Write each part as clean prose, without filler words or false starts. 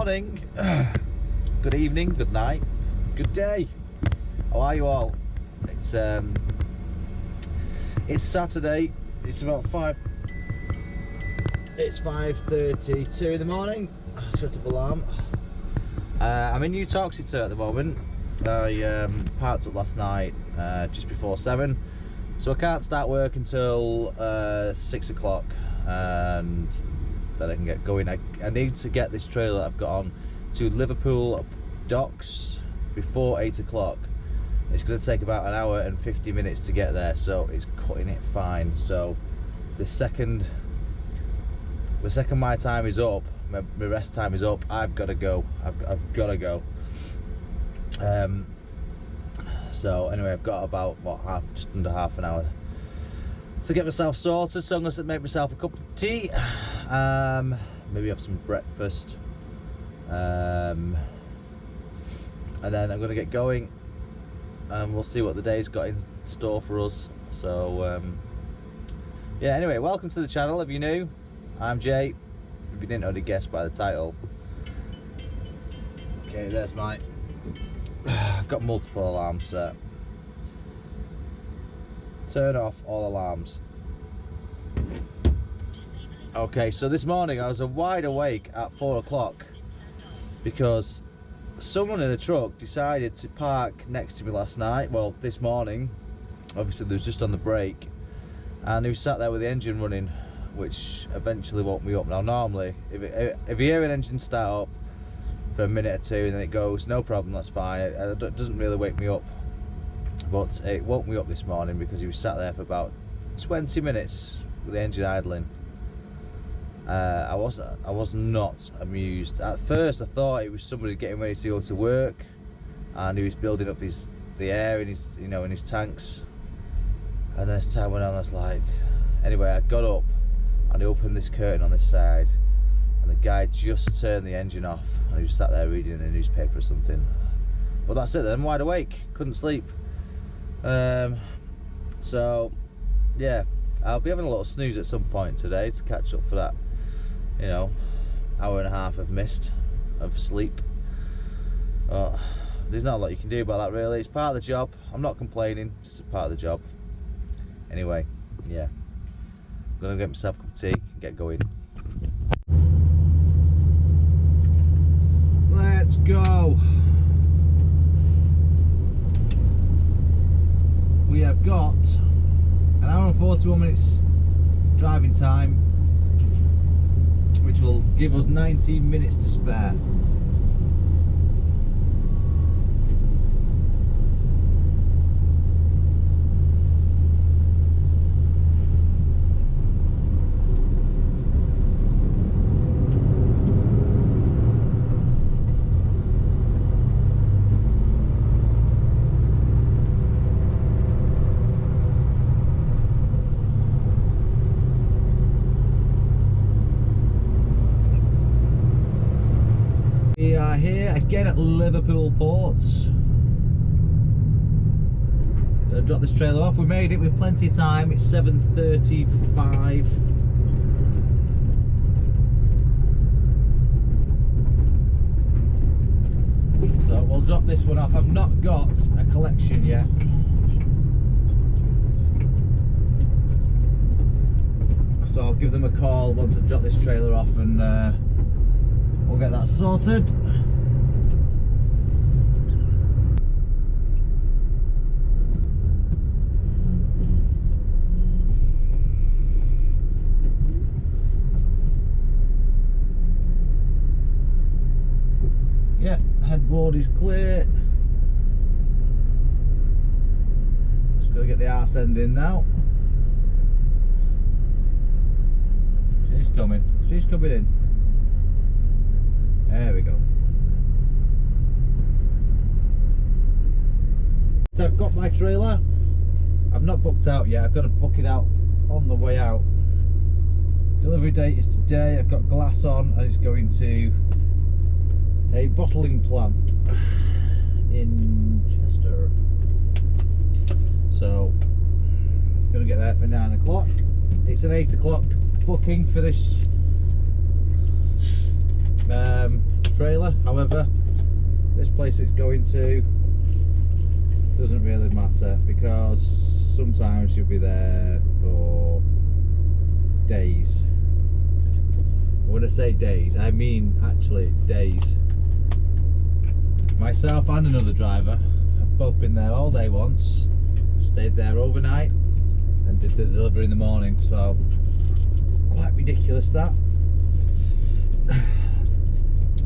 morning, good evening, good night, good day. How are you all? It's Saturday. It's about 5:32 in the morning. Shut up alarm. I'm in New Toxeter at the moment. I parked up last night just before 7, so I can't start work until 6 o'clock, and then I can get going. I need to get this trailer I've got on to Liverpool docks before 8 o'clock. It's going to take about an hour and 50 minutes to get there, so it's cutting it fine. So the second my time is up, my rest time is up, I've got to go. I've got to go. So anyway, I've got about just under half an hour to get myself sorted, so I'm going to make myself a cup of tea, maybe have some breakfast, and then I'm going to get going, and we'll see what the day's got in store for us. So yeah, anyway, welcome to the channel. If you're new, I'm Jay, if you didn't already guess by the title. Okay, there's my I've got multiple alarms set. Turn off all alarms. Okay, so this morning I was wide awake at 4 o'clock because someone in the truck decided to park next to me last night. Well, this morning, obviously they was just on the break, and he was sat there with the engine running, which eventually woke me up. Now normally, if you hear an engine start up for a minute or two and then it goes, no problem, that's fine. It doesn't really wake me up, but it woke me up this morning because he was sat there for about 20 minutes with the engine idling. I was not amused. At first I thought it was somebody getting ready to go to work, and he was building up the air in his, in his tanks. And then as time went on, I was like, anyway, I got up and I opened this curtain on this side, and the guy just turned the engine off, and he was sat there reading a newspaper or something. But that's it then, I'm wide awake, couldn't sleep. So yeah, I'll be having a little snooze at some point today to catch up for that, hour and a half of missed of sleep. But there's not a lot you can do about that, really. It's part of the job. I'm not complaining, it's part of the job. Anyway, yeah, I'm gonna get myself a cup of tea and get going. Let's go. We have got an hour and 41 minutes driving time, which will give us 19 minutes to spare. Here again at Liverpool ports. Gonna drop this trailer off. We made it with plenty of time. It's 7:35. So we'll drop this one off. I've not got a collection yet. So I'll give them a call once I've dropped this trailer off, and we'll get that sorted. Yeah, headboard is clear. Just gotta get the arse end in now. She's coming. She's coming in. There we go. So I've got my trailer. I've not booked out yet. I've got to book it out on the way out. Delivery date is today. I've got glass on, and it's going to a bottling plant in Chester. So I'm gonna get there for 9 o'clock. It's an 8 o'clock booking for this trailer. However, this place it's going to doesn't really matter, because sometimes you'll be there for days. When I say days, I mean actually days. Myself and another driver have both been there all day once, stayed there overnight and did the delivery in the morning, so quite ridiculous that.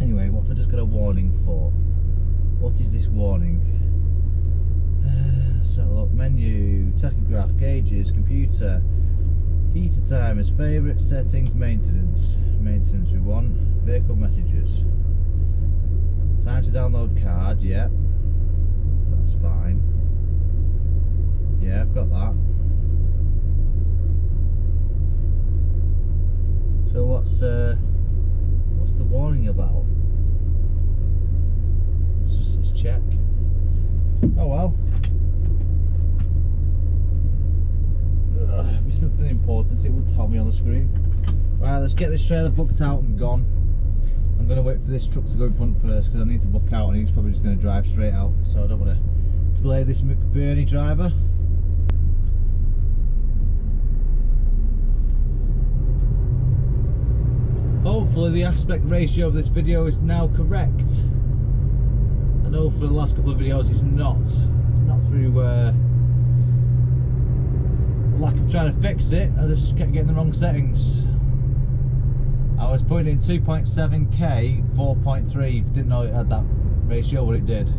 Anyway, what have I just got a warning for? What is this warning? So look, menu, tachograph, gauges, computer, heater timers, favourite settings, maintenance we want, vehicle messages, time to download card, yeah, that's fine, yeah, I've got that. So what's the warning about? It's just this check. Oh well. If it's something important, it would tell me on the screen. Right, let's get this trailer booked out and gone. I'm going to wait for this truck to go in front first, because I need to book out and he's probably just going to drive straight out, so I don't want to delay this McBurney driver. Hopefully the aspect ratio of this video is now correct. I know for the last couple of videos it's not through lack of trying to fix it, I just kept getting the wrong settings. I was putting in 2.7K 4.3, didn't know it had that ratio, but it did.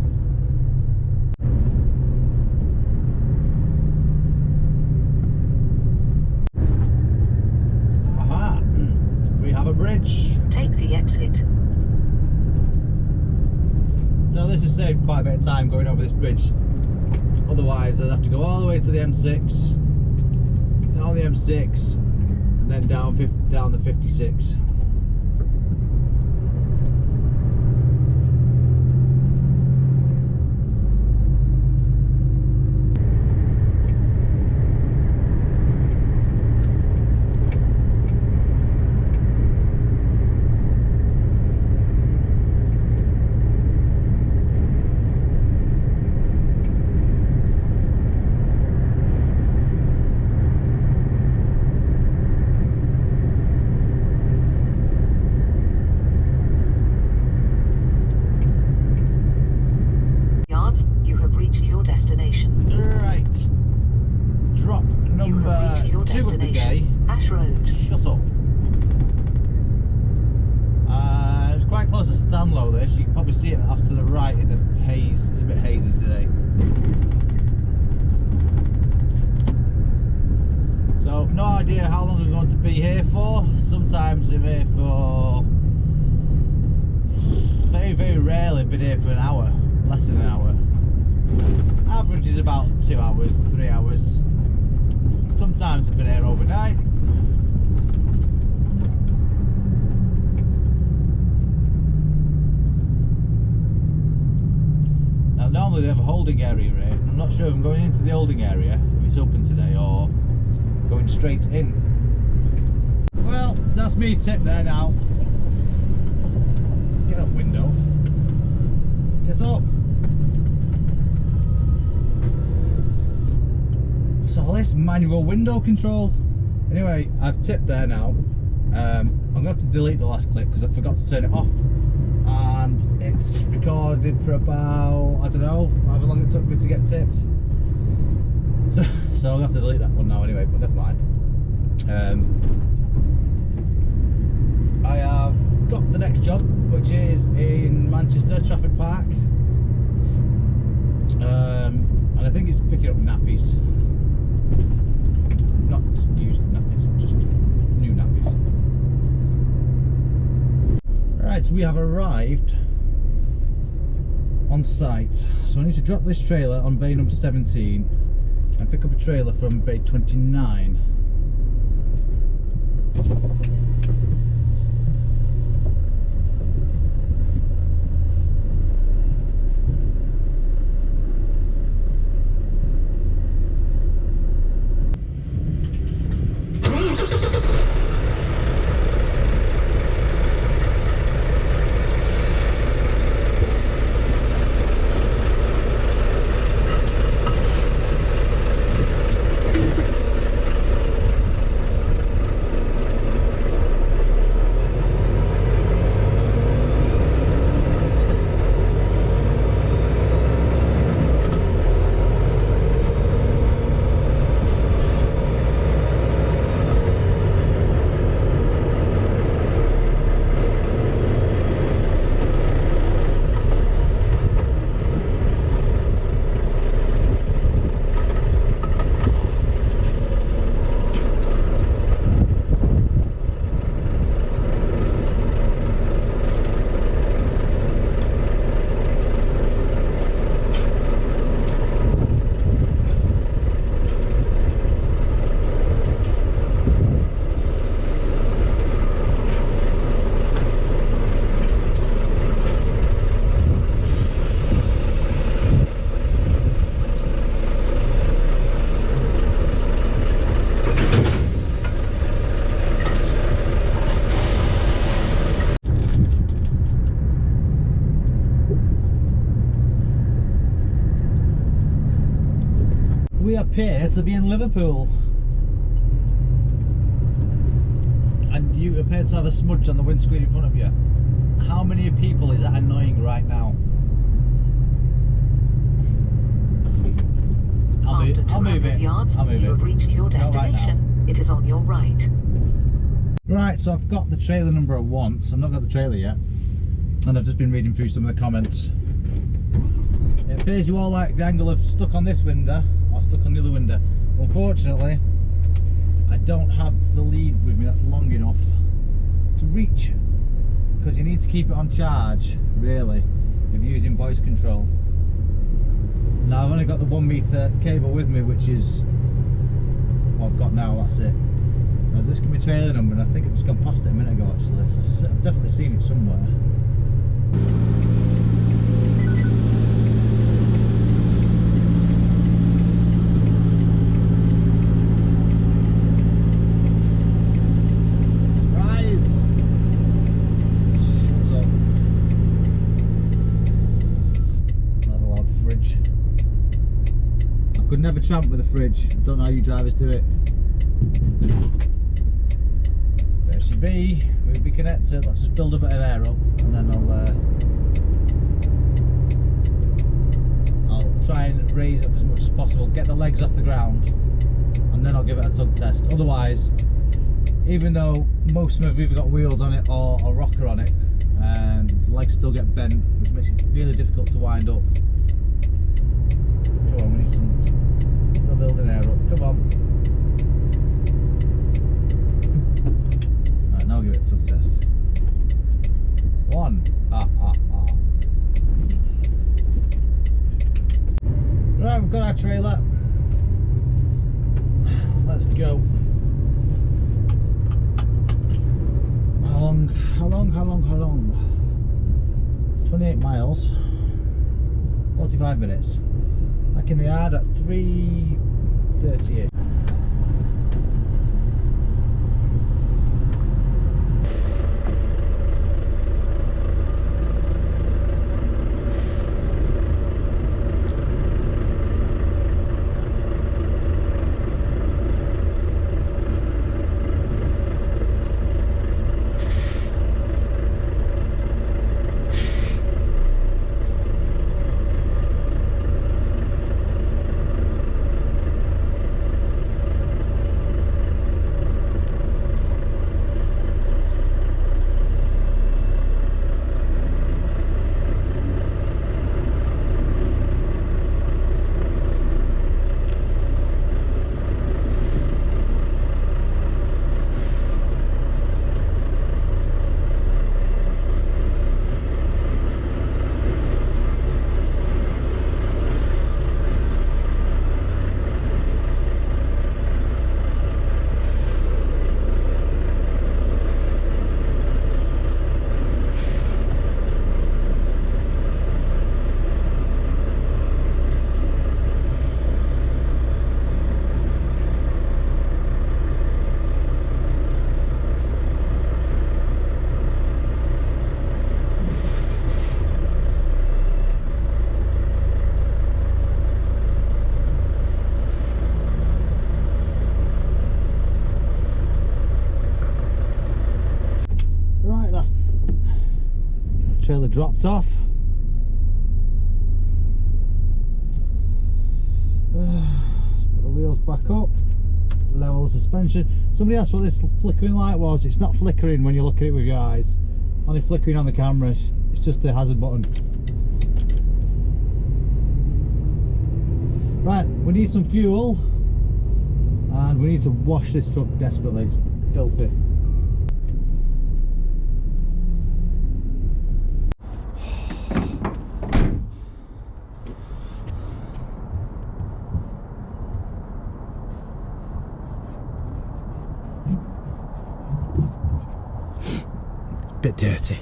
Aha! We have a bridge. Take the exit. So this has saved quite a bit of time going over this bridge. Otherwise I'd have to go all the way to the M6, down the M6, and then down the 56. You can probably see it off to the right in the haze. It's a bit hazy today. So no idea how long I'm going to be here for. Sometimes I'm here for, very rarely been here for an hour, less than an hour. Average is about 2 hours, 3 hours. Sometimes I've been here overnight. Normally they have a holding area here. I'm not sure if I'm going into the holding area, if it's open today, or going straight in. Well, that's me tip there now. Get up window. Get up. What's all this? Manual window control. Anyway, I've tipped there now. I'm going to have to delete the last clip because I forgot to turn it off. And it's recorded for about, I don't know, however long it took me to get tipped. So I'm going to have to delete that one now anyway, but never mind. I have got the next job, which is in Manchester, Trafford Park. And I think it's picking up nappies. Not used nappies, just new nappies. Right, we have arrived on site, so I need to drop this trailer on bay number 17 and pick up a trailer from bay 29. appear to be in Liverpool. And you appear to have a smudge on the windscreen in front of you. How many people is that annoying right now? I'll move it. I'll move it. You have reached your destination. It is on your right. Right, so I've got the trailer number I want. I've not got the trailer yet. And I've just been reading through some of the comments. It appears you all like the angle of stuck on this window or stuck on the other window. Unfortunately, I don't have the lead with me that's long enough to reach, because you need to keep it on charge, really, if you're using voice control. Now I've only got the 1 meter cable with me, which is what I've got now, that's it. I'll just give me a trailer number, and I think I've just gone past it a minute ago actually. I've definitely seen it somewhere. Could never tramp with a fridge. I don't know how you drivers do it. There she be. We'll be connected. Let's just build a bit of air up, and then I'll try and raise it up as much as possible. Get the legs off the ground, and then I'll give it a tug test. Otherwise, even though most of them have either got wheels on it or a rocker on it, the legs still get bent, which makes it really difficult to wind up. Come on, we need some, still building air up, come on. Right, now I'll give it a tug test. 1. Right, we've got our trailer. Let's go. How long? 28 miles, 45 minutes. Back in the yard at 3:38. Trailer dropped off. Let's put the wheels back up, level the suspension. Somebody asked what this flickering light was. It's not flickering when you look at it with your eyes, only flickering on the camera. It's just the hazard button. Right, we need some fuel and we need to wash this truck desperately. It's filthy. Bit dirty.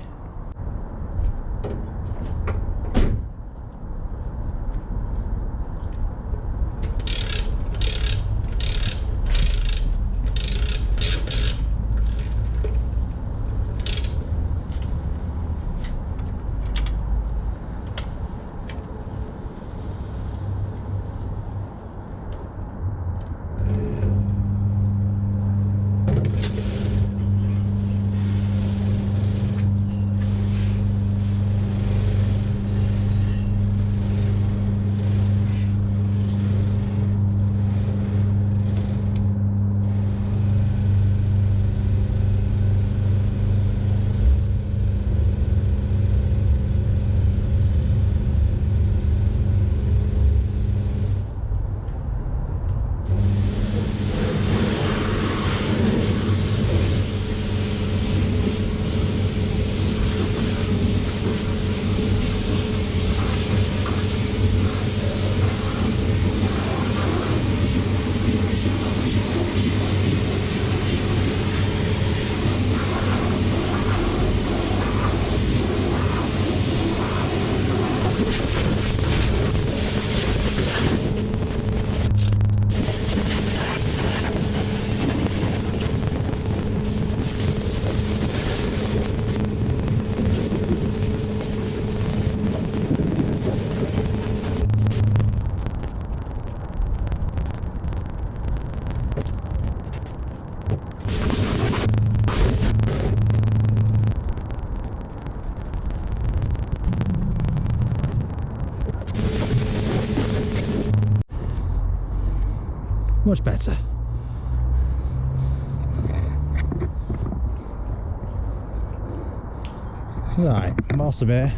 Much better. Right, whilst I'm here,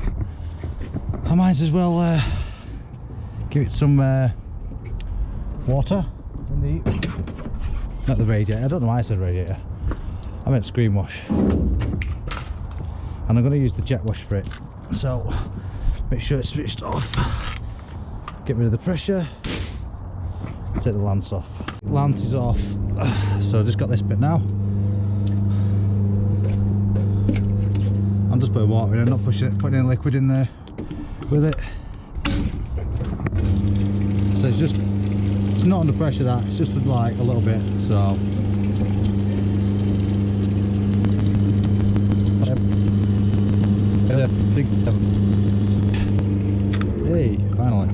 I might as well give it some water in the, not the radiator. I don't know why I said radiator. I meant screen wash. And I'm going to use the jet wash for it. So make sure it's switched off. Get rid of the pressure. Take the lance off. Lance is off. So I've just got this bit now. I'm just putting water in. I'm not putting any liquid in there with it. So it's not under pressure, that it's just like a little bit. So hey, finally.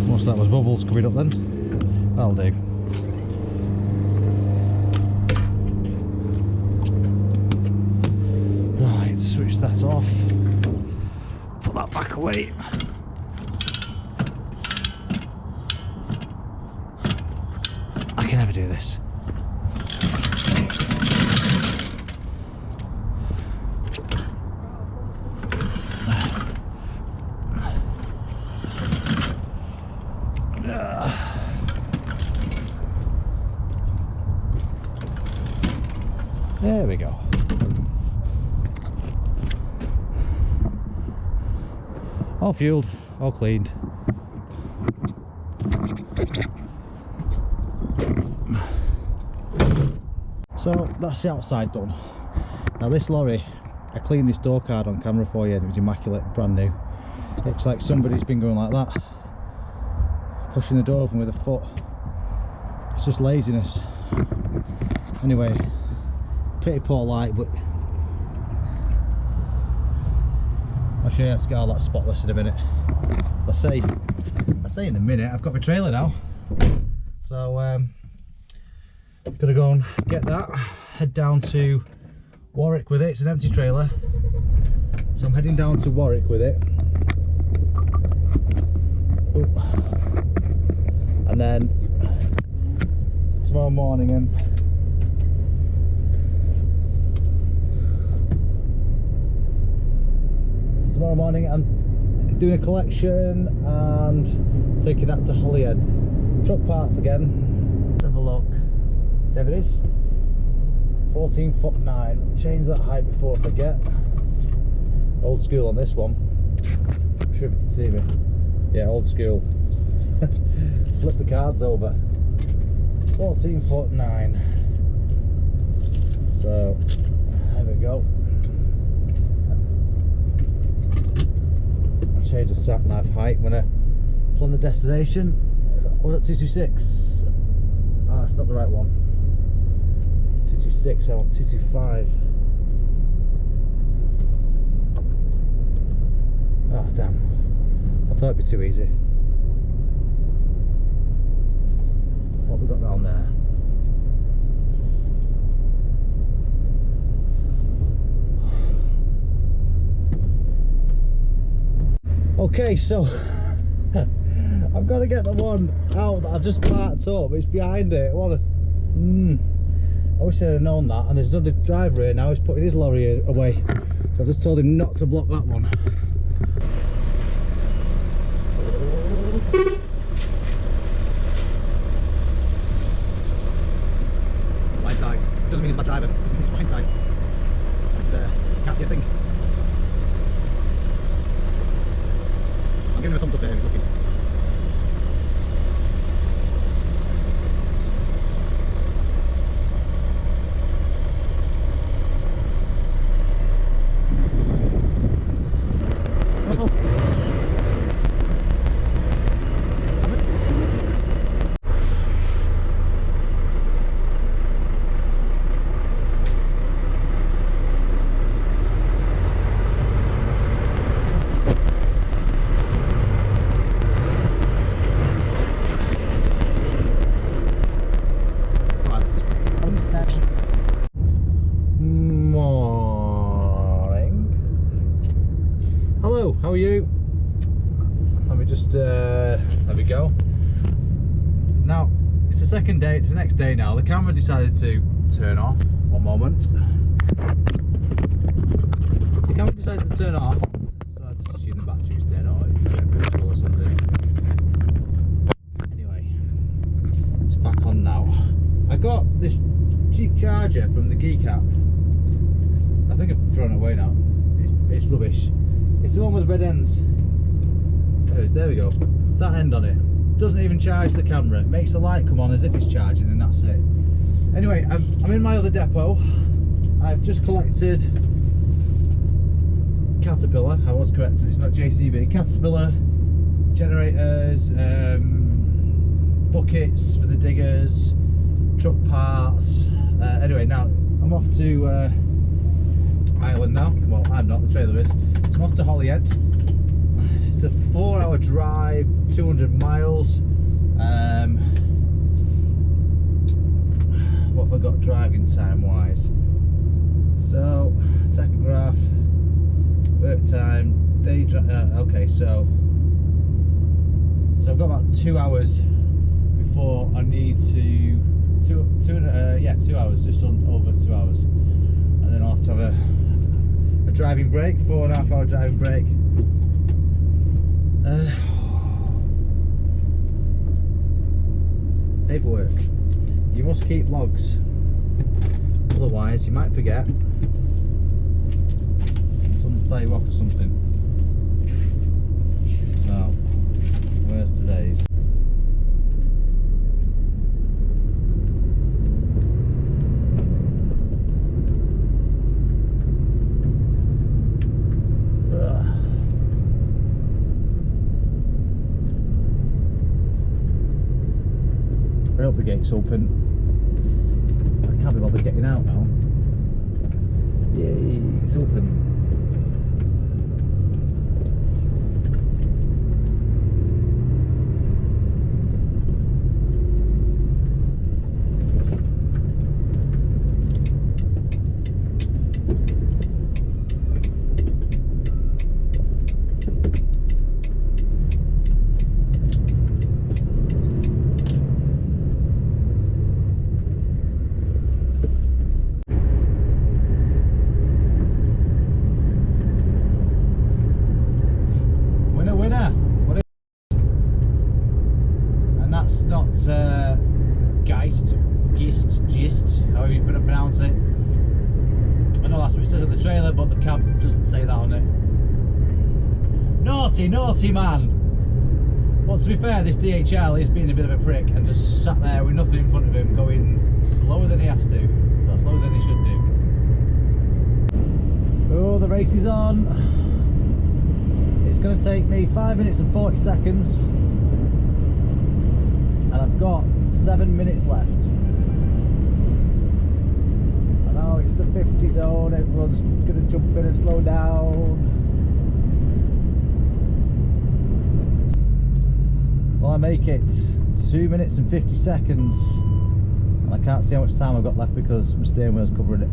Most of that was bubbles coming up then. That'll do. Right, switch that off. Put that back away. I can never do this. There we go. All fueled, all cleaned. So that's the outside done. Now this lorry, I cleaned this door card on camera for you and it was immaculate, brand new. Looks like somebody's been going like that, pushing the door open with a foot. It's just laziness. Anyway, pretty poor light, but I'll show you how to get all that spotless in a minute. I say in a minute. I've got my trailer now, so gonna go and get that, head down to Warwick with it. It's an empty trailer, so I'm heading down to Warwick with it. Ooh. And then tomorrow morning I'm doing a collection and taking that to Holyhead. Truck parts again. Let's have a look. There it is. 14'9". Change that height before I forget. Old school on this one. I'm sure if you can see me. Yeah, old school. Flip the cards over. 14'9". So there we go. I'll change the sat nav height when I plan the destination. Was it 226? Ah, it's not the right one. 226, I want 225. Ah, damn. I thought it'd be too easy. What have we got round there? Okay, so I've got to get the one out that I've just parked up. It's behind it. What a I wish I'd have known that. And there's another driver here now. He's putting his lorry away, so I just told him not to block that one. Blind side doesn't mean he's a bad driver. It just means he's blind side. Can't see a thing. I'm giving him a thumbs up there if he's looking. it's the second day, it's the next day now. The camera decided to turn off. One moment. The camera decided to turn off, so I just assumed the battery was dead or something. Anyway, it's back on now. I got this cheap charger from the Geek app. I think I've thrown it away now. It's rubbish. It's the one with the red ends. There we go. That end on it. Doesn't even charge the camera. It makes the light come on as if it's charging, and that's it. Anyway, I'm in my other depot. I've just collected Caterpillar. I was correct, it's not JCB. Caterpillar generators, buckets for the diggers, truck parts. Anyway, now I'm off to Ireland now. Well, I'm not, the trailer is. So I'm off to Holyhead. It's a 4-hour drive, 200 miles. What have I got driving time wise? So, tachograph, work time, day drive. Okay, so I've got about 2 hours before I need to 2 hours, just over 2 hours, and then I'll have to have a driving break, 4.5 hour driving break. Paperwork. You must keep logs, otherwise you might forget. Someone tell you off or something. Now, where's today's? I hope the gate's open. I can't be bothered getting out now. Yay, it's open. Gist, however you pronounce it. I know that's what it says on the trailer, but the cab doesn't say that on it. Naughty man! But to be fair, this DHL is being a bit of a prick and just sat there with nothing in front of him, going slower than he has to. Not slower than he should do. Oh, the race is on. It's going to take me 5 minutes and 40 seconds. And I've got 7 minutes left. I know it's the 50 zone, everyone's going to jump in and slow down. Well, I make it 2 minutes and 50 seconds. And I can't see how much time I've got left because my steering wheel's covering it.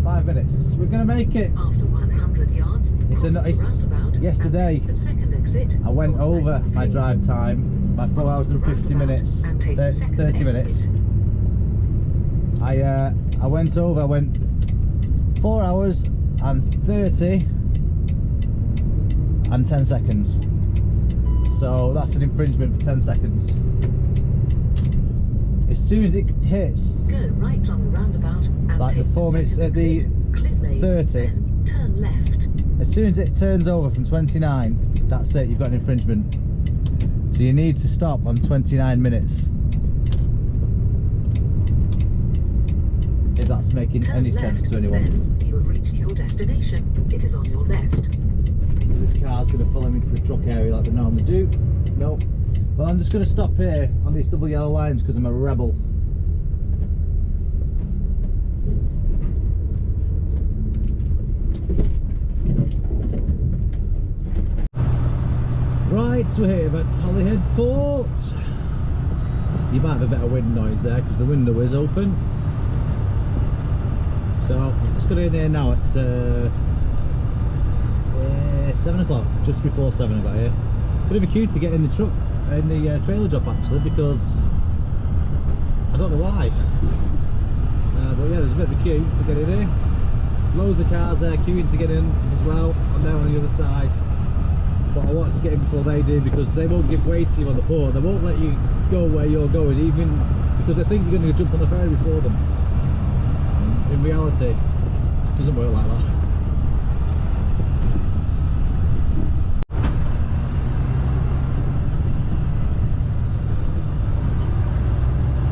5 minutes. We're going to make it. After 100 yards, It's yesterday. I went over my drive time by 4 hours and 50 minutes, 30 minutes. I went over. I went 4 hours and 30 and 10 seconds. So that's an infringement for 10 seconds. As soon as it hits, go right on the roundabout and like the 4 minutes at the 30, turn left. as soon as it turns over from 29, that's it, you've got an infringement. So you need to stop on 29 minutes. If that's making Turn any left, sense to anyone. Then you have reached your destination. It is on your left. This car's going to follow me into the truck area like they normally do. Nope. Well, I'm just going to stop here on these double yellow lines because I'm a rebel. Right, so we're here at Holyhead Port. You might have a bit of wind noise there because the window is open. So I'm just going in here now at 7 o'clock, just before 7 I got here. Bit of a queue to get in the truck, in the trailer drop actually, because I don't know why. But yeah, there's a bit of a queue to get in here. Loads of cars there queuing to get in as well, and they're on the other side. But I wanted to get in before they do, because they won't give way to you on the port. They won't let you go where you're going, even because they think you're going to jump on the ferry before them. In reality, it doesn't work like that.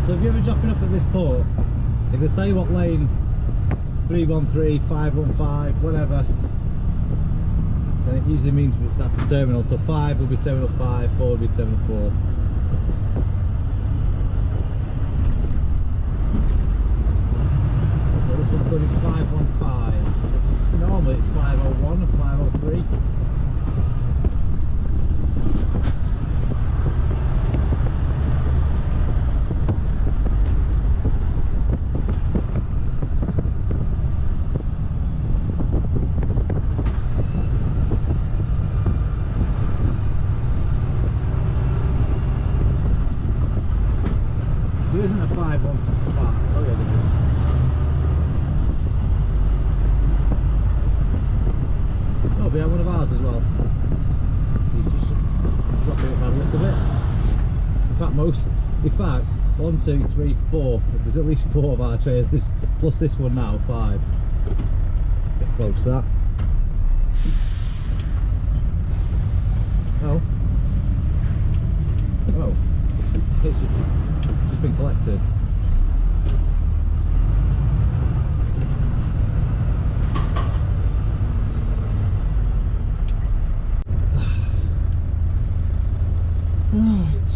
So if you're ever dropping off at this port, if they tell you what lane 313, 515, whatever, then it usually means that's the terminal. So 5 will be terminal 5, 4 will be terminal 4. So this one's going to 515. Normally it's 501 or 503. There isn't a 515. Oh yeah, there is. Oh, we have one of ours as well. He's just dropping it by the look of it. In fact, 1, 2, 3, 4. There's at least 4 of our trailers, plus this one now, 5. Get close to that. Oh. Oh. It's just been collected. Right.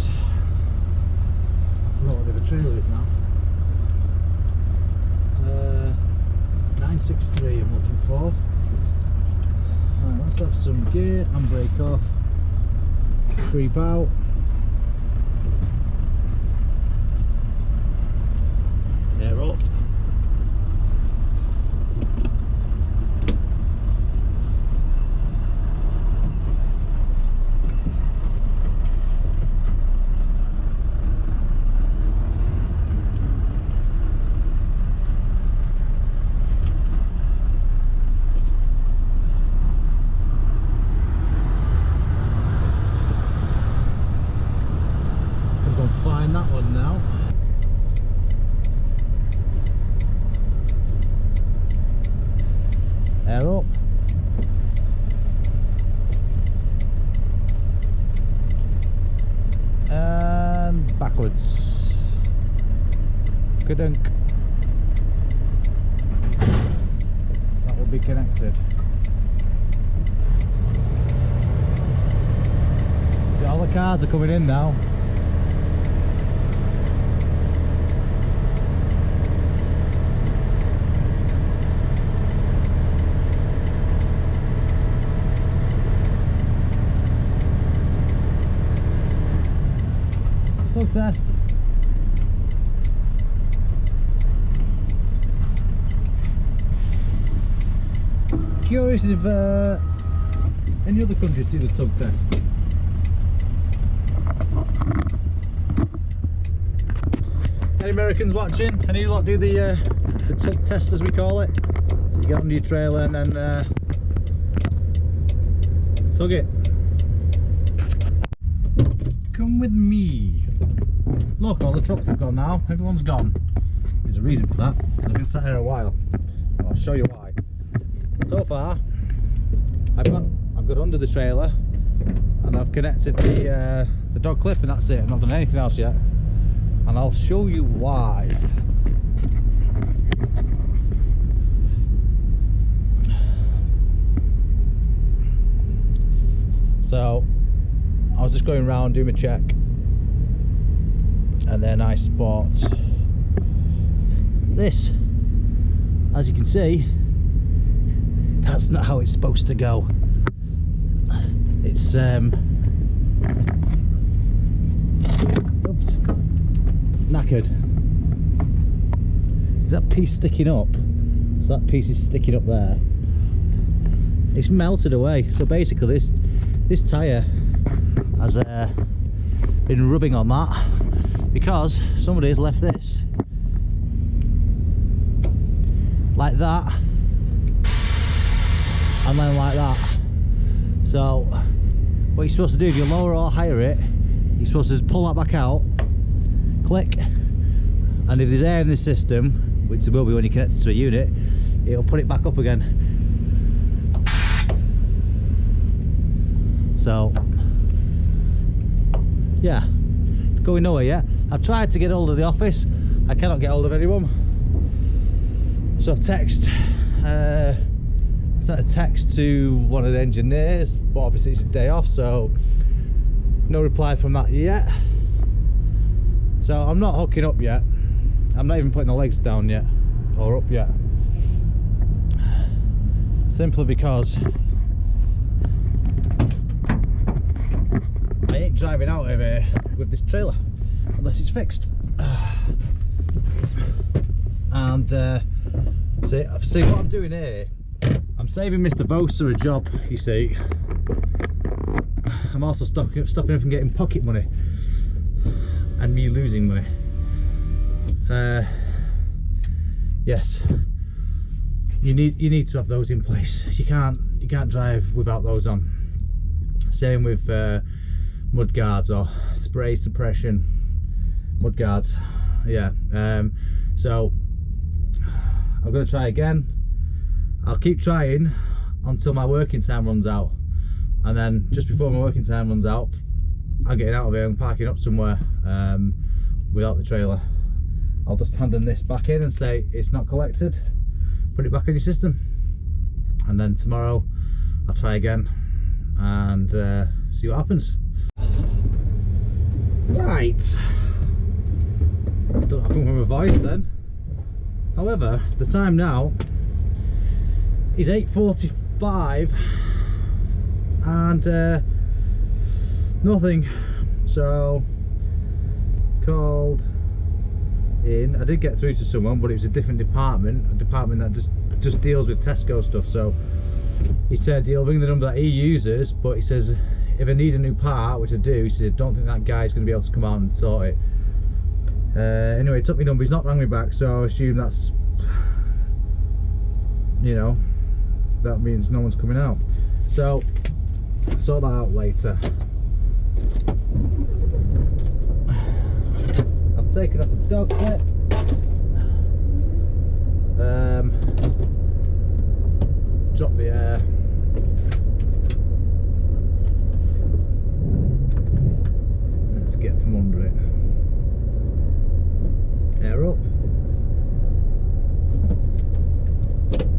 I forgot what the other trailer is now. 963 I'm looking for. Right, let's have some gear and brake off. Creep out. Air up. We're going to find that one now. Air up. And backwards. Ka-dunk. That will be connected. See, all the cars are coming in now. Plug test. Curious if any other countries do the tug test. Any Americans watching? Any of you lot do the tug test, as we call it? So you get under your trailer and then tug it. Come with me. Look, all the trucks have gone now. Everyone's gone. There's a reason for that. I've been sat here a while. I'll show you why. So far, I've got under the trailer and I've connected the dog clip, and that's it. I've not done anything else yet, and I'll show you why. So I was just going around doing a check, and then I spot this. As you can see, that's not how it's supposed to go. It's oops, knackered. Is that piece sticking up? So that piece is sticking up there. it's melted away. So basically this tyre has been rubbing on that because somebody has left this like that and then like that. So what you're supposed to do, if you lower or higher it, you're supposed to pull that back out, click, and if there's air in this system, which there will be when you connect it to a unit, it'll put it back up again. So yeah, going nowhere yet. I've tried to get hold of the office, I cannot get hold of anyone. So I've sent a text to one of the engineers, but obviously it's a day off, so no reply from that yet. So I'm not hooking up yet. I'm not even putting the legs down yet or up yet, simply because I ain't driving out of here with this trailer unless it's fixed. And see what I'm doing here, I'm saving Mr. Vosa a job, you see. I'm also stopping him from getting pocket money and me losing money. Yes, you need to have those in place. You can't drive without those on. Same with mud guards or spray suppression mud guards. Yeah. So I'm going to try again. I'll keep trying until my working time runs out, and then just before my working time runs out, I'll get out of here and parking up somewhere without the trailer. I'll just hand them this back in and say it's not collected, put it back in your system, and then tomorrow I'll try again and see what happens. Right, don't know if I come from a voice then. However, the time now is 8:45 and nothing. So called in. I did get through to someone, but it was a different department, a department that just deals with Tesco stuff. So he said he'll ring the number that he uses, but he says if I need a new part, which I do, he said I don't think that guy's going to be able to come out and sort it. Anyway, he took my number, he's not rang me back, so I assume that's, you know, that means no one's coming out. So sort that out later. I've taken off the dog clip. Drop the air. Let's get from under it. Air up.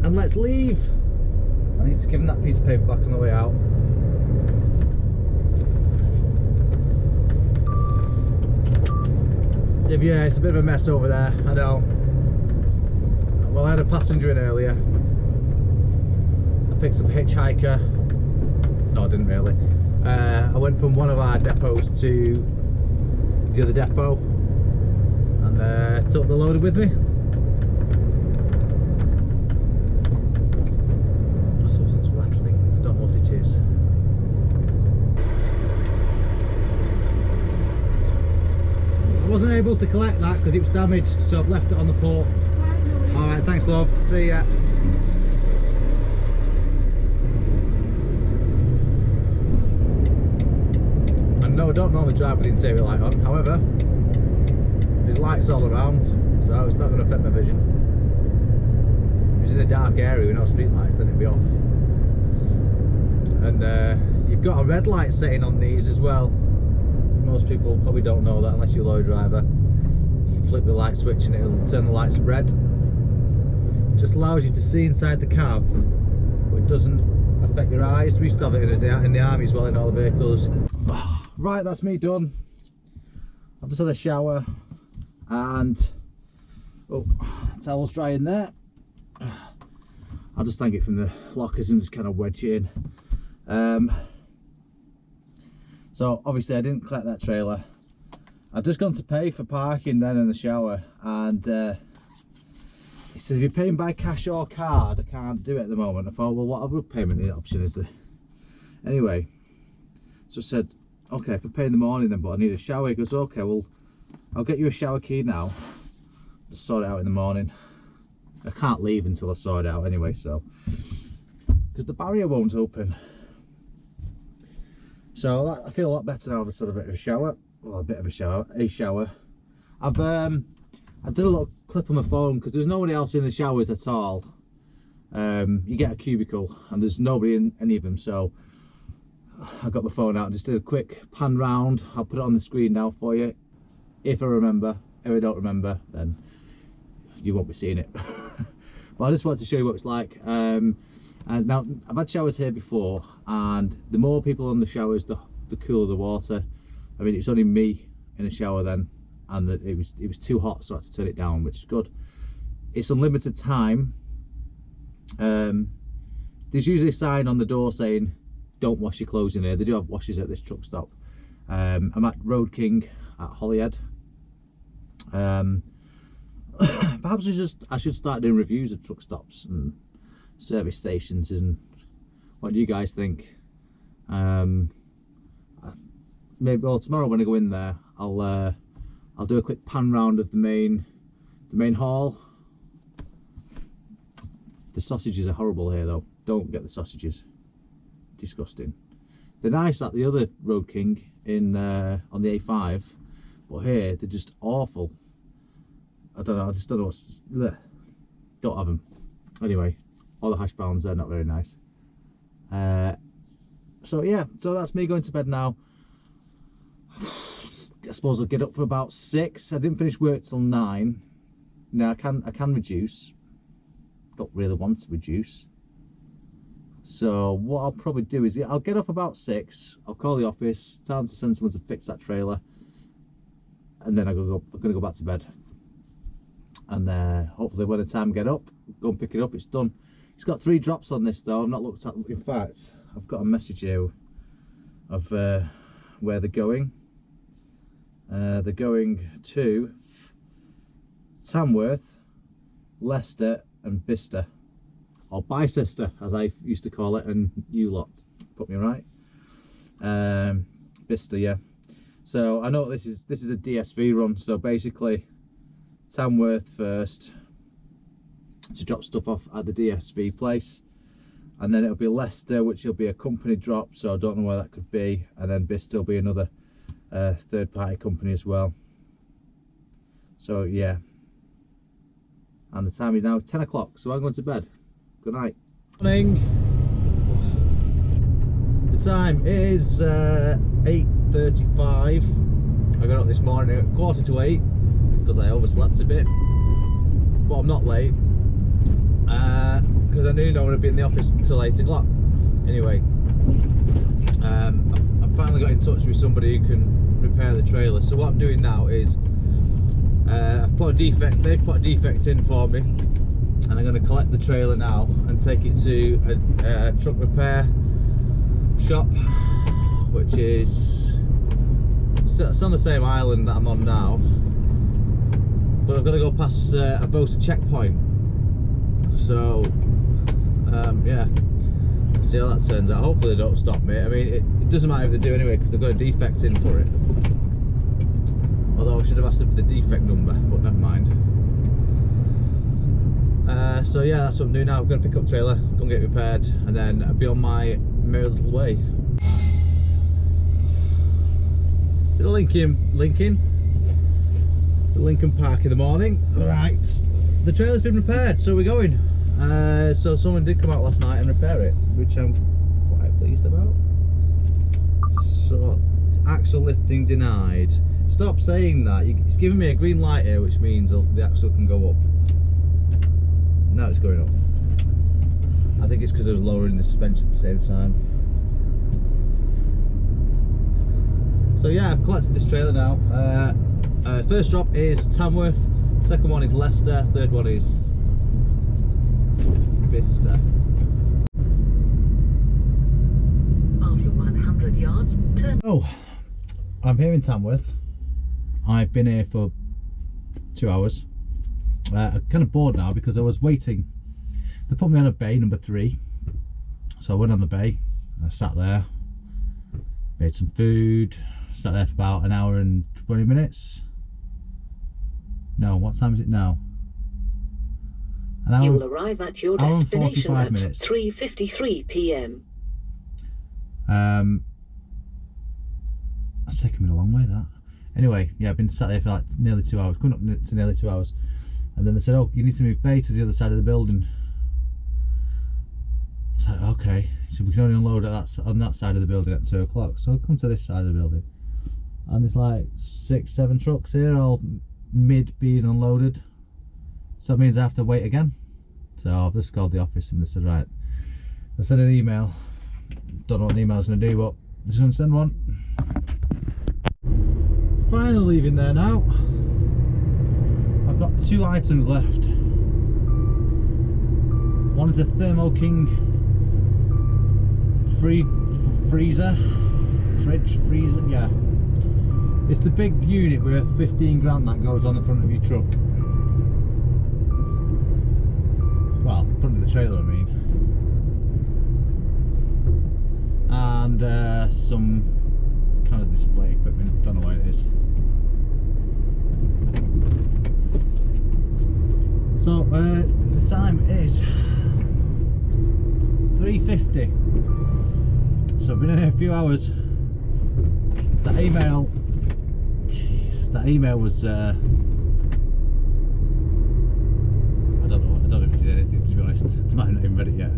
And let's leave. I need to give him that piece of paper back on the way out. Yeah, it's a bit of a mess over there, I know. Well, I had a passenger in earlier. I picked up a hitchhiker. No, I didn't really. I went from one of our depots to the other depot and took the loader with me. Something's rattling, I don't know what it is. I wasn't able to collect that because it was damaged, so I've left it on the port. Alright, thanks love, see ya. And no, I don't normally drive with the interior light on, however, there's lights all around, so it's not going to affect my vision. If it's in a dark area with no street lights, then it'll be off. And you've got a red light setting on these as well. Most people probably don't know that unless you're a lorry driver. You can flick the light switch and it'll turn the lights red. It just allows you to see inside the cab, but it doesn't affect your eyes. We used to have it in the army as well, in all the vehicles. Right, that's me done. I've just had a shower and towel's dry in there. I'll just hang it from the lockers and just kind of wedge it in. So obviously I didn't collect that trailer. I've just gone to pay for parking then in the shower, and It says if you're paying by cash or card, I can't do it at the moment. I thought, well, what other payment option is there? Anyway, so I said, okay, if I pay in the morning then, but I need a shower. He goes, okay, well, I'll get you a shower key now. Just sort it out in the morning. I can't leave until I sort it out anyway, so. Because the barrier won't open. So I feel a lot better now. I've had a bit of a shower. Well, a shower. I did a little clip on my phone because there's nobody else in the showers at all. You get a cubicle and there's nobody in any of them, so I got my phone out and just did a quick pan round. I'll put it on the screen now for you. If I remember. If I don't remember, then you won't be seeing it. But I just wanted to show you what it's like. And now I've had showers here before, and the more people on the showers, the cooler the water. I mean, it's only me in a shower then, and it was too hot, so I had to turn it down, which is good. It's unlimited time. There's usually a sign on the door saying don't wash your clothes in here. They do have washers at this truck stop. I'm at Road King at Holyhead. Perhaps I should start doing reviews of truck stops and service stations, and what do you guys think? Maybe, well, tomorrow when I go in there, I'll do a quick pan round of the main hall. The sausages are horrible here though. Don't get the sausages. Disgusting. They're nice at the other Road King in on the A5, but here they're just awful. I don't know. I just don't know what's. Bleh. Don't have them. Anyway, all the hash browns, they're not very nice. So yeah, so that's me going to bed now. I suppose I'll get up for about 6. I didn't finish work till 9. Now I can reduce. Don't really want to reduce. So what I'll probably do is I'll get up about 6. I'll call the office, tell them to send someone to fix that trailer, and then I'm gonna go back to bed. And hopefully by the time I get up, go and pick it up. It's done. It's got 3 drops on this though. I've not looked at. In fact, I've got a message here of where they're going. They're going to Tamworth, Leicester and Bicester, or Bicester as I used to call it, and you lot put me right. Bicester, yeah. So I know this is a DSV run, so basically Tamworth first to drop stuff off at the DSV place, and then it'll be Leicester, which will be a company drop, so I don't know where that could be, and then Bicester will be another third-party company as well. So yeah, and the time is now 10 o'clock, so I'm going to bed. Good night. Morning. The time is 8:35. I got up this morning at 7:45 because I overslept a bit, but I'm not late because I knew I would be in the office until 8 o'clock. Anyway, I've finally got in touch with somebody who can repair the trailer. So what I'm doing now is I've put a defect. They've put a defect in for me, and I'm going to collect the trailer now and take it to a truck repair shop, which is it's on the same island that I'm on now, but I've got to go past a voter checkpoint. So yeah, let's see how that turns out. Hopefully they don't stop me. I mean, it doesn't matter if they do anyway, because I've got a defect in for it. Although I should have asked them for the defect number, but never mind. So yeah, that's what I'm doing now. I'm going to pick up trailer, go and get it repaired, and then I'll be on my merry little way. Bit of Lincoln Park in the morning. Right, the trailer's been repaired, so we're going. So someone did come out last night and repair it, which I'm quite pleased about. So axle lifting denied. Stop saying that. It's giving me a green light here, which means the axle can go up. Now it's going up. I think it's because I was lowering the suspension at the same time. So yeah, I've collected this trailer now. First drop is Tamworth, second one is Leicester, third one is Bicester. After 100 yards, turn. Oh, I'm here in Tamworth. I've been here for 2 hours. I'm kind of bored now because I was waiting. They put me on a bay number 3, so I went on the bay. I sat there, made some food, sat there for about an hour and 20 minutes. No, what time is it now? An hour, You will arrive at your hour and destination 45 at minutes. 3:53 p.m. That's taken me a long way, that. Anyway, yeah, I've been sat there for like nearly 2 hours, coming up to nearly 2 hours. And then they said, oh, you need to move bay to the other side of the building. I was like, okay. So we can only unload at on that side of the building at 2 o'clock. So I'll come to this side of the building. And there's like 6-7 trucks here, all mid being unloaded. So that means I have to wait again. So I've just called the office and they said, right, I sent an email. Don't know what an email's going to do, but just going to send one. Finally leaving there now. I've got 2 items left. One is a Thermo King freezer, yeah. It's the big unit worth 15 grand that goes on the front of your truck. Well, front of the trailer, I mean. And some kind of display equipment, don't know what it is. So the time is 3:50. So I've been in here a few hours. That email, jeez, that email was I don't know if it did anything, to be honest. I might not even read it yet.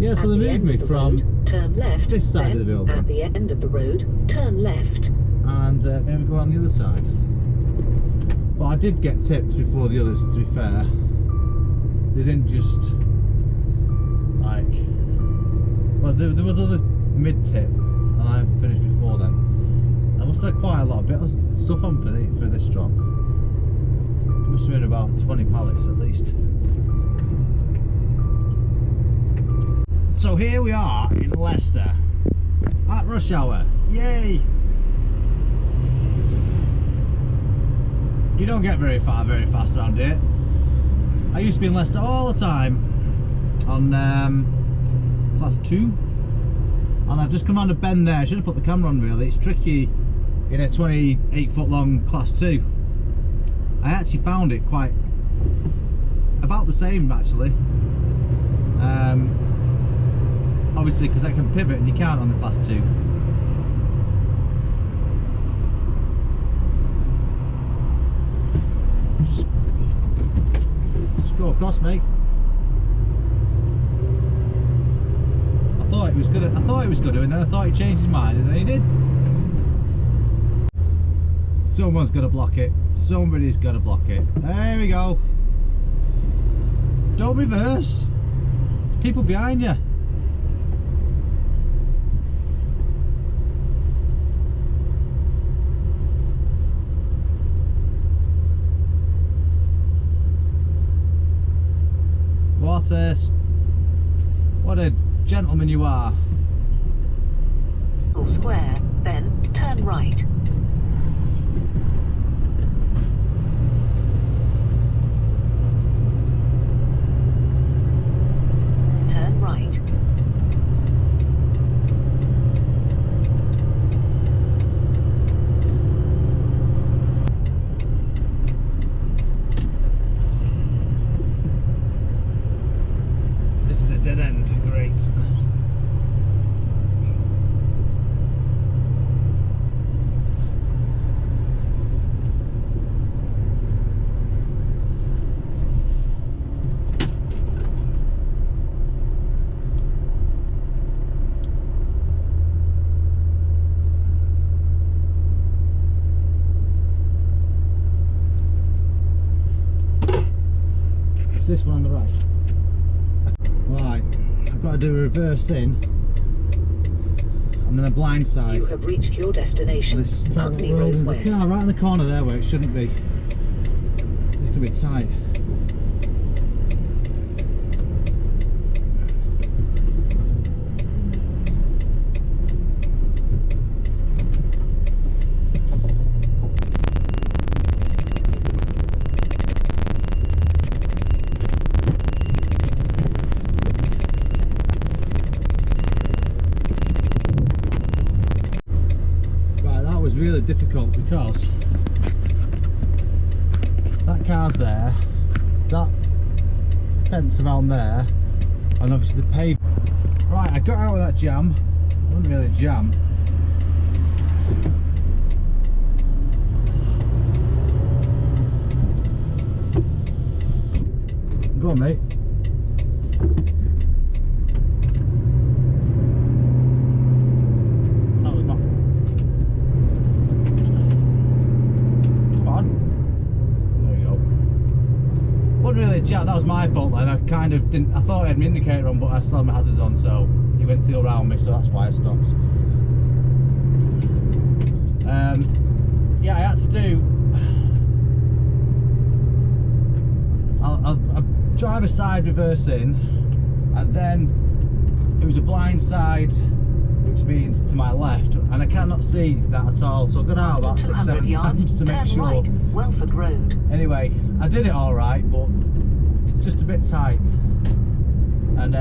Yeah, so they moved me from turn left, this side of the building. At the end of the road, turn left. And maybe go on the other side. But I did get tips before the others, to be fair. They didn't just like, well, there was other mid-tip and I finished before then. I must have quite a lot of bit of stuff on for this drop. Must have been about 20 pallets at least. So here we are in Leicester at rush hour. Yay! You don't get very far very fast around here. I used to be in Leicester all the time on class 2, and I've just come around a bend there. I should have put the camera on really. It's tricky in a 28 foot long class 2. I actually found it quite about the same actually. Obviously because I can pivot and you can't on the class 2. Just go across, mate. I thought it was good. I thought he was going to, and then I thought he changed his mind, and then he did. Someone's got to block it. Somebody's got to block it. There we go. Don't reverse. There's people behind you. What a gentleman you are. Square, then turn right. Turn right. This is a dead end, great. It's this one on the right. Right, I've got to do a reverse in and then a blind side. You have reached your destination. This Putney road Road is West. yeah, right in the corner there where it shouldn't be. It's gonna be tight. that fence around there, and obviously the pavement. Right, I got out of that jam. It wasn't really a jam. Go on, mate. That was not. Come on. There we go. Wasn't really a jam. That was my fault. Then I kind of didn't. I thought I had my indicator on, but I still had my hazards on, so he went to go around me. So that's why I stopped. Yeah, I had to do. I'll driver side reversing, and then it was a blind side, which means to my left, and I cannot see that at all. So I got out about 6-7 times to make sure. Right, Welford Road. Anyway, I did it all right, but it's just a bit tight. And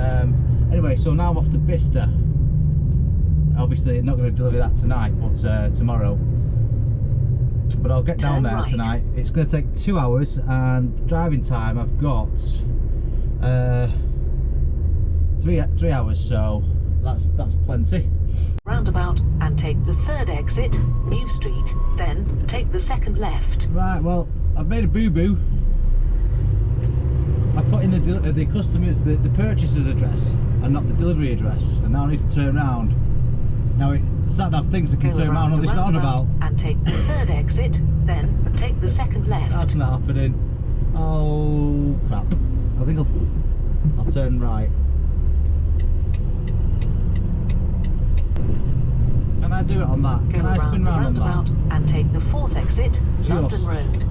anyway, so now I'm off to Bicester. Obviously, not going to deliver that tonight, but tomorrow. But I'll get down there tonight. It's going to take 2 hours, and driving time I've got 3 hours, so that's plenty. Roundabout and take the third exit, New Street, then take the second left. Right, well, I've made a boo-boo. I put in the customer's, the purchaser's address and not the delivery address, and now I need to turn around. Now it sat-nav thinks I can turn around on this roundabout. And take the third exit, then take the second left. That's not happening. Oh crap! I think I'll turn right. Can I do it on that? Can I spin round on that? And take the fourth exit, London Just. Road.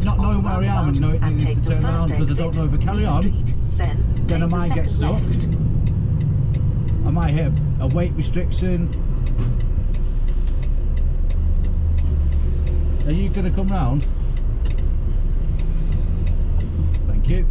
Not knowing where I am and needing to turn around because I don't know if I carry on, then I might get stuck. I might hit a weight restriction. Are you going to come round? Thank you.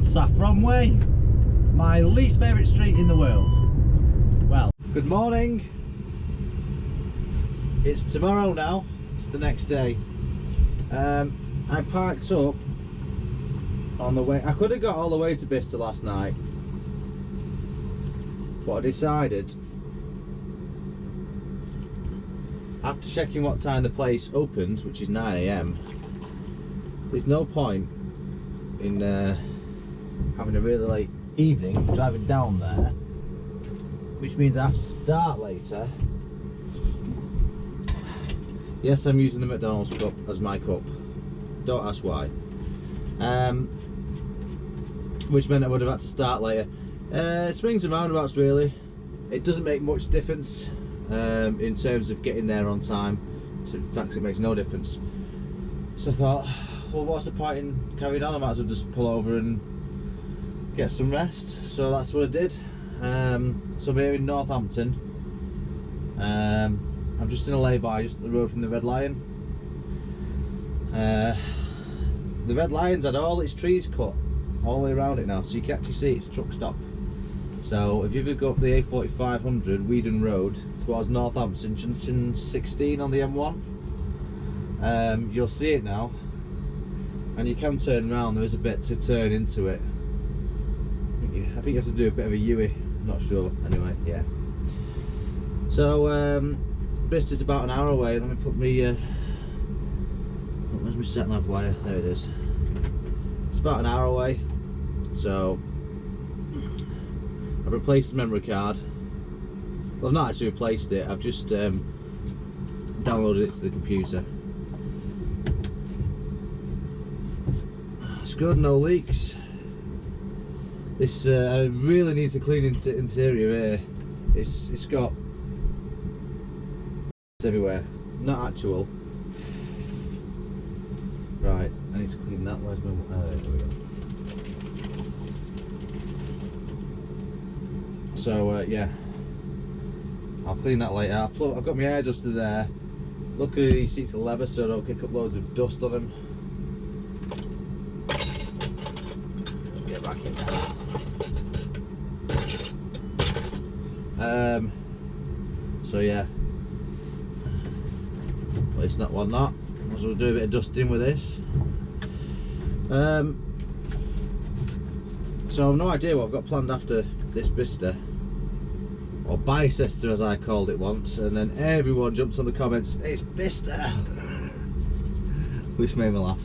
Saffron Way, my least favourite street in the world. Well, good morning. It's tomorrow now. It's the next day. I parked up on the way. I could have got all the way to Bicester last night, but I decided, after checking what time the place opens, which is 9 AM, there's no point in having a really late evening driving down there, which means I have to start later. Yes, I'm using the McDonald's cup as my cup, don't ask why. Which meant I would have had to start later. Swings and roundabouts, really, it doesn't make much difference in terms of getting there on time. In fact, it makes no difference. So I thought, well, what's the point in carrying on? I might as well just pull over and get some rest. So that's what I did. So we're here in Northampton. I'm just in a lay-by just up the road from the Red Lion. The Red Lion's had all its trees cut all the way around it now, so you can actually see it's a truck stop. So if you ever go up the A4500 Weedon Road towards Northampton, junction 16 on the M1, you'll see it now, and you can turn around. There is a bit to turn into it. I think you have to do a bit of a U-ey, I'm not sure. Anyway, yeah. So Bicester's about an hour away. Let me put me where's my sat nav wire? There it is. It's about an hour away. So I've replaced the memory card. Well, I've not actually replaced it, I've just downloaded it to the computer. It's good, no leaks. This I really need to clean interior here. It's got everywhere. Not actual. Right, I need to clean that. Where's my? There we go. So yeah, I'll clean that later. I've got my air duster there. Luckily these seats are leather, so I don't kick up loads of dust on them. Get back in there. So yeah, at least not one that. So we'll do a bit of dusting with this. So I've no idea what I've got planned after this Bista, or Bicester as I called it once, and then everyone jumps on the comments, it's Bista, which made me laugh.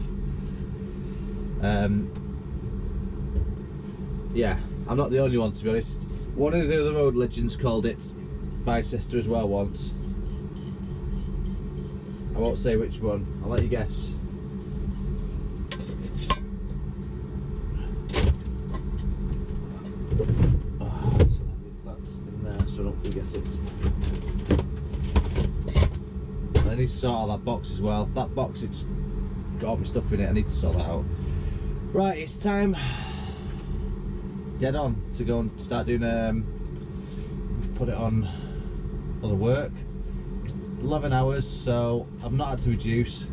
Yeah, I'm not the only one, to be honest. One of the other road legends called it Bicester as well once. I won't say which one, I'll let you guess. Oh, so that's in there so I don't forget it. And I need to sort out that box as well. That box, it's got all my stuff in it, I need to sort that out. Right, it's time, dead on, to go and start doing, put it on other work. 11 hours, so I've not had to reduce,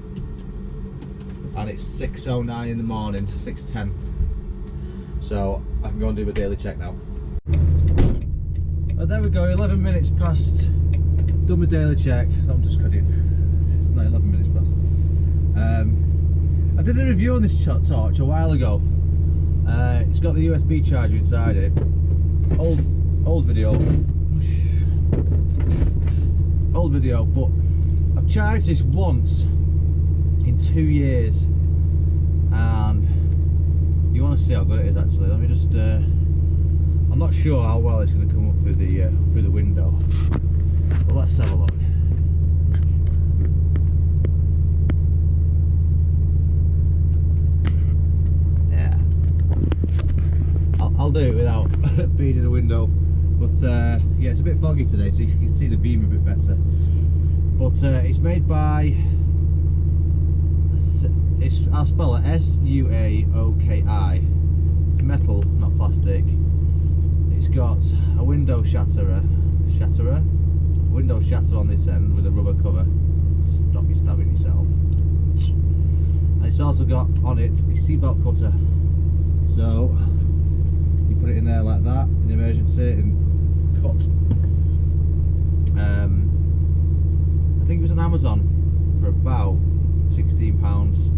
and it's 6:09 in the morning, 6:10, so I can go and do my daily check now. Oh, there we go, 11 minutes past, done my daily check. No, I'm just kidding, it's not 11 minutes past. I did a review on this torch a while ago. It's got the USB charger inside it. Old video, but I've charged this once in 2 years, and you want to see how good it is actually. Let me just I'm not sure how well it's going to come up through the window, but let's have a look. Yeah, I'll do it without being in the window. But yeah, it's a bit foggy today, so you can see the beam a bit better. But it's made by, I'll spell it S-U-A-O-K-I. Metal, not plastic. It's got a window shatter on this end with a rubber cover to stop you stabbing yourself. And it's also got on it a seatbelt cutter. So you put it in there like that in emergency and cut. I think it was on Amazon for about £16,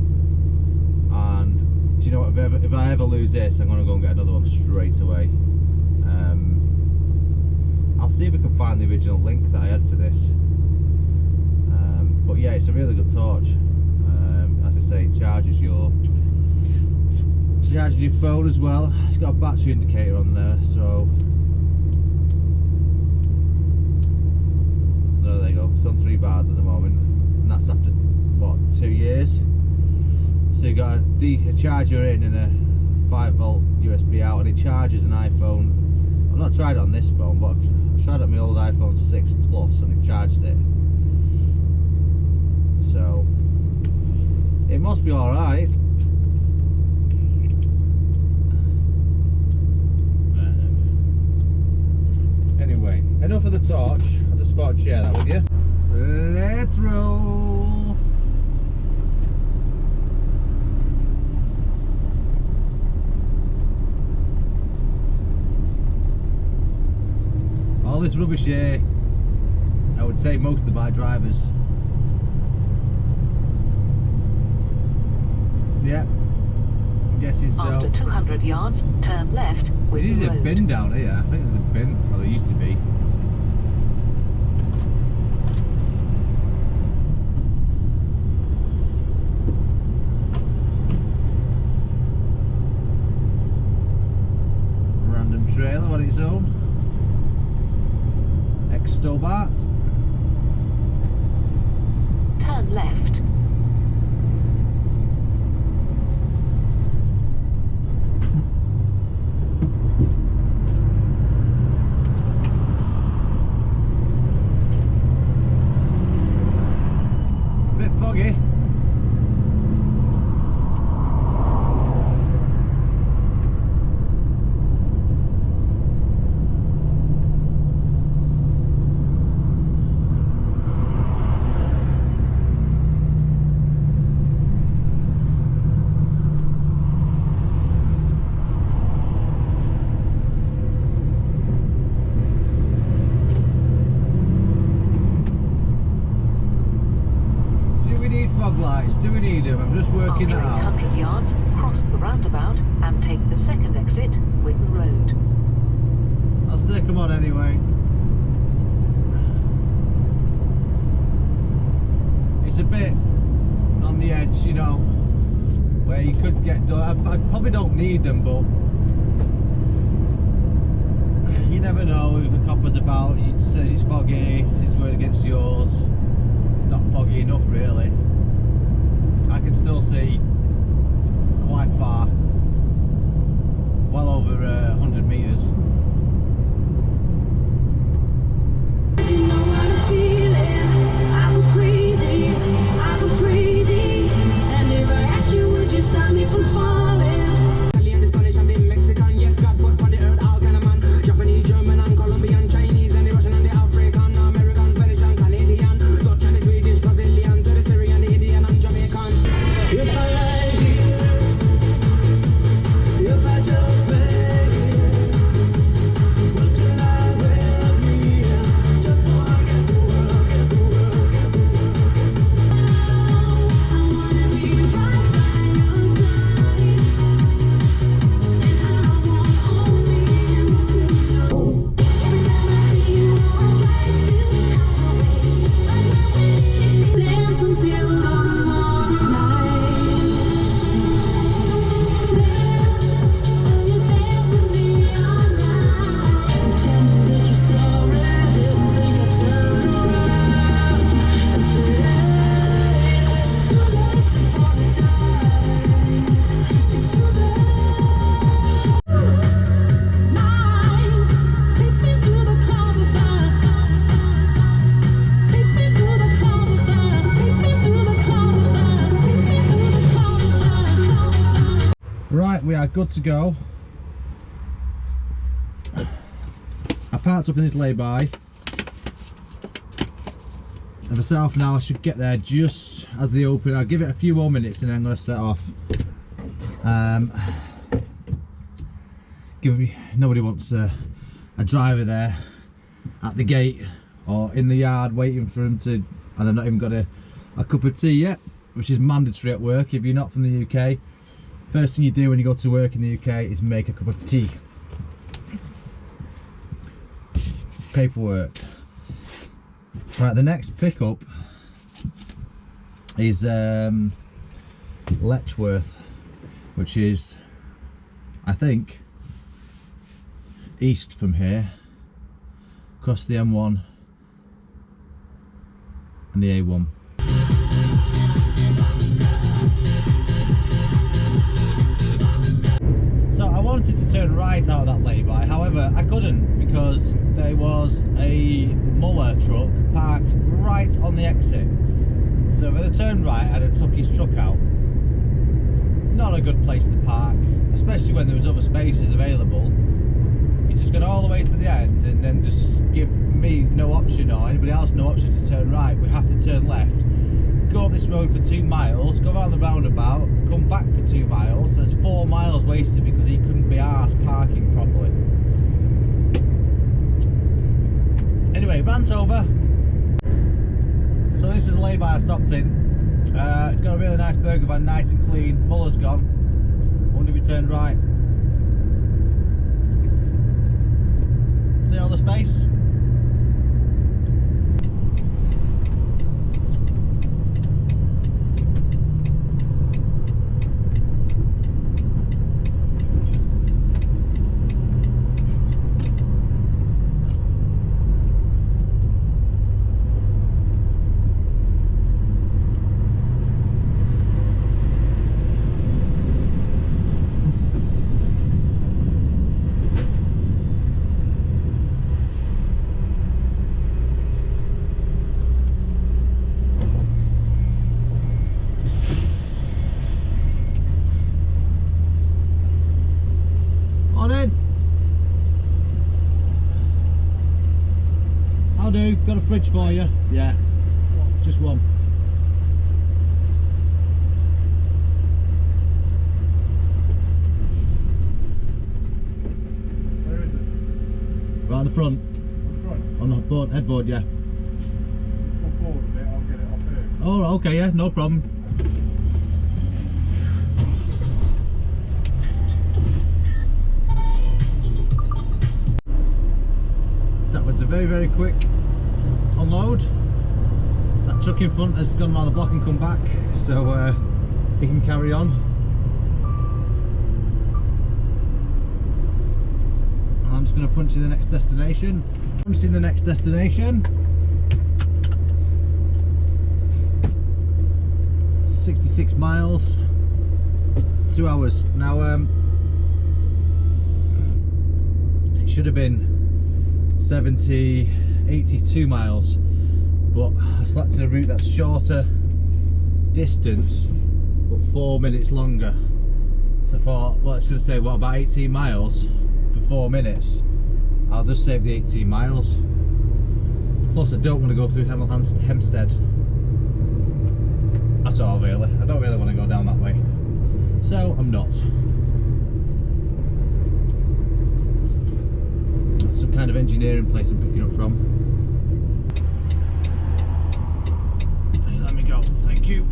and do you know what, if I ever lose this, I'm going to go and get another one straight away. I'll see if I can find the original link that I had for this, but yeah, it's a really good torch. As I say, it charges your phone as well. It's got a battery indicator on there, so there you go. It's on 3 bars at the moment, and that's after what, 2 years. So you got a charger in and a 5-volt USB out, and it charges an iPhone. I've not tried it on this phone, but I've tried it on my old iPhone 6 Plus, and it charged it. So it must be all right. Anyway, enough of the torch. I just thought I'd share that with you. Let's roll. All this rubbish here, I would say most of the bike drivers. Yeah, I'm guessing so. After 200 yards, turn left with There's the a road. bin down here. I think there's a bin. Well, there used to be. Random trailer on its own. Extobart. Turn left. them. I'm just working that After out. 800 yards, cross the roundabout and take the second exit, Witten Road. I'll stick them on anyway. It's a bit on the edge, you know, where you could get done. I probably don't need them, but you never know if a copper's about. He says it's foggy, it's his word against yours. It's not foggy enough, really. I can still see quite far, well over 100 metres. You know what I'm feeling. I go crazy, I go crazy. And if I asked you, would you stop me from falling? Italian, Spanish, and the Mexican. Yes, God put on the earth all kind of man. Japanese, German, and Colombian, Chinese, and the Russian, and the African, American, Spanish, and Canadian, Dutch, and the Swedish, Brazilian, to the Syrian, the Indian, and Jamaican. If I like it, if I just beg it, would you lie with me? Just forget the world, get the world, get the world. I wanna be right by your side. And I want only you to know. Every time I see you, I try to hide away. But now we dance until the morning light. Will you dance with me all night? Tell me that you're sorry. Didn't think I'd turn around and say, hey, it's too late for the times. It's too late. Nights, take me to the closet, take me to the closet, take me to the closet, take me to the closet. Right, we are good to go. I parked up in this lay-by. And for half an hour, I should get there just as they open. I'll give it a few more minutes and then I'm going to set off. Nobody wants a driver there at the gate or in the yard waiting for them to, and they've not even got a cup of tea yet, which is mandatory at work if you're not from the UK. First thing you do when you go to work in the UK is make a cup of tea. Paperwork. Right, the next pickup is Letchworth, which is, I think, east from here, across the M1 and the A1. So I wanted to turn right out of that lay-by, however I couldn't because there was a Muller truck parked right on the exit. So if I'd have turned right, I'd have took his truck out. Not a good place to park, especially when there was other spaces available. He's just gone all the way to the end and then just give me no option or anybody else no option to turn right. We have to turn left, go up this road for 2 miles, go around the roundabout, come back for 2 miles. So there's 4 miles wasted because he couldn't be arsed parking properly. Anyway, rant over. So this is the lay-by I stopped in. It's got a really nice burger van, nice and clean. Muller's gone. I wonder if he turned right. See all the space? On in. I'll do. Got a fridge for you. Yeah. Just one. Where is it? Right on the front. Front. On the board, headboard, yeah. Come forward a bit, I'll get it off here. Oh, okay, yeah, no problem. That was a very, very quick unload. That truck in front has gone around the block and come back, so he can carry on. I'm just going to punch in the next destination. Punched in the next destination. 66 miles, 2 hours. Now it should have been 82 miles, but I selected a route that's shorter distance but 4 minutes longer. So for, well, it's going to say what, about 18 miles for 4 minutes. I'll just save the 18 miles. Plus I don't want to go through Hempstead. That's all really. I don't really want to go down that way, so I'm not. Some kind of engineering place I'm picking up from. Hey, let me go, thank you.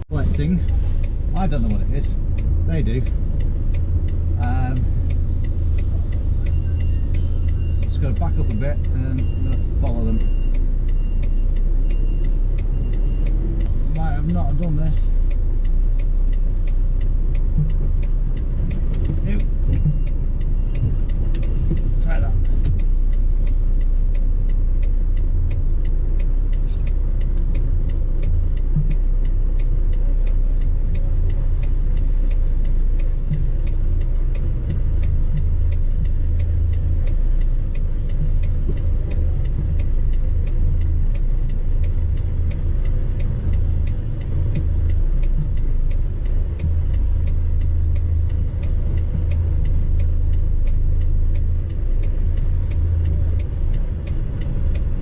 Collecting. I don't know what it is. They do. Just got to back up a bit and I'm going to follow them. Might have not done this. Nope. Try that.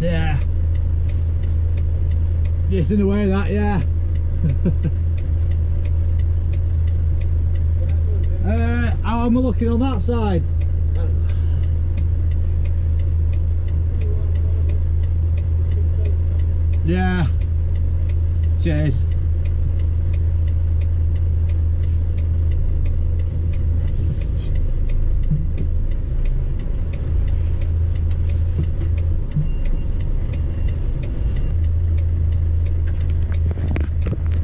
Yeah. Yes, in a way that, yeah. How am I looking on that side? Yeah. Cheers.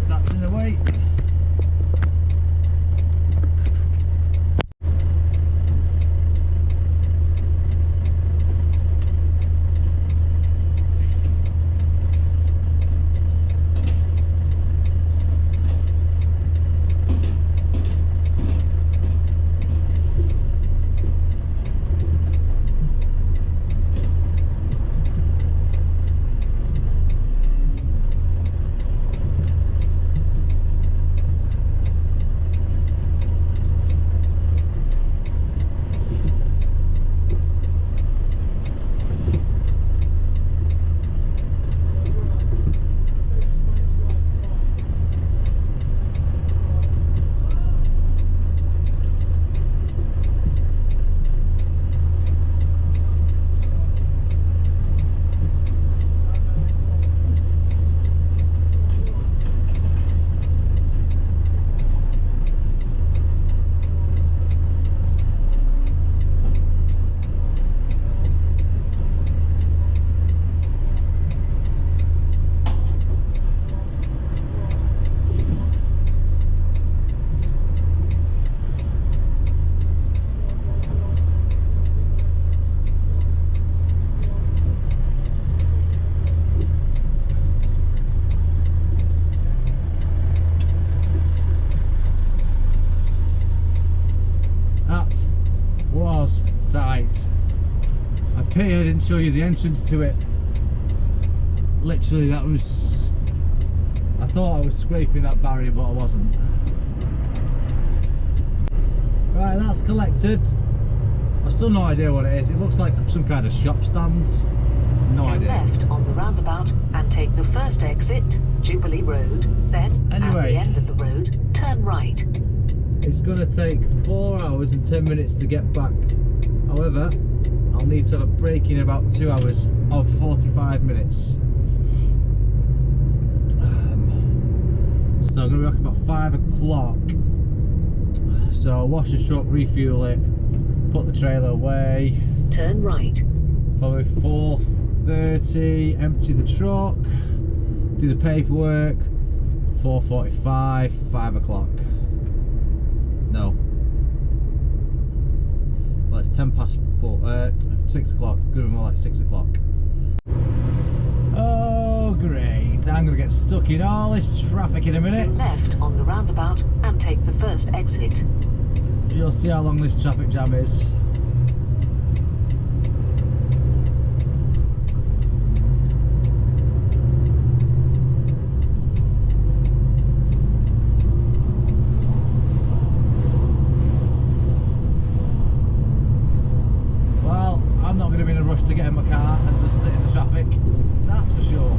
That's in the way. Tight. I pity I didn't show you the entrance to it. Literally, that was... I thought I was scraping that barrier, but I wasn't. Right, that's collected. I've still no idea what it is. It looks like some kind of shop stands. No Go idea. left on the roundabout and take the first exit, Jubilee Road. Then, at Anyway. the end of the road, turn right. It's going to take 4 hours and 10 minutes to get back However, I'll need to have a break in about 2 hours of 45 minutes. So I'm going to be back about 5 o'clock. So I'll wash the truck, refuel it, put the trailer away. Turn right. Probably 4:30, empty the truck, do the paperwork. 4:45, 5 o'clock. No. Well, it's 10 past 6 o'clock. Could be more like 6 o'clock. Oh, great. I'm going to get stuck in all this traffic in a minute. Left on the roundabout and take the first exit. You'll see how long this traffic jam is. Well, I'm not going to be in a rush to get in my car and just sit in the traffic. That's for sure.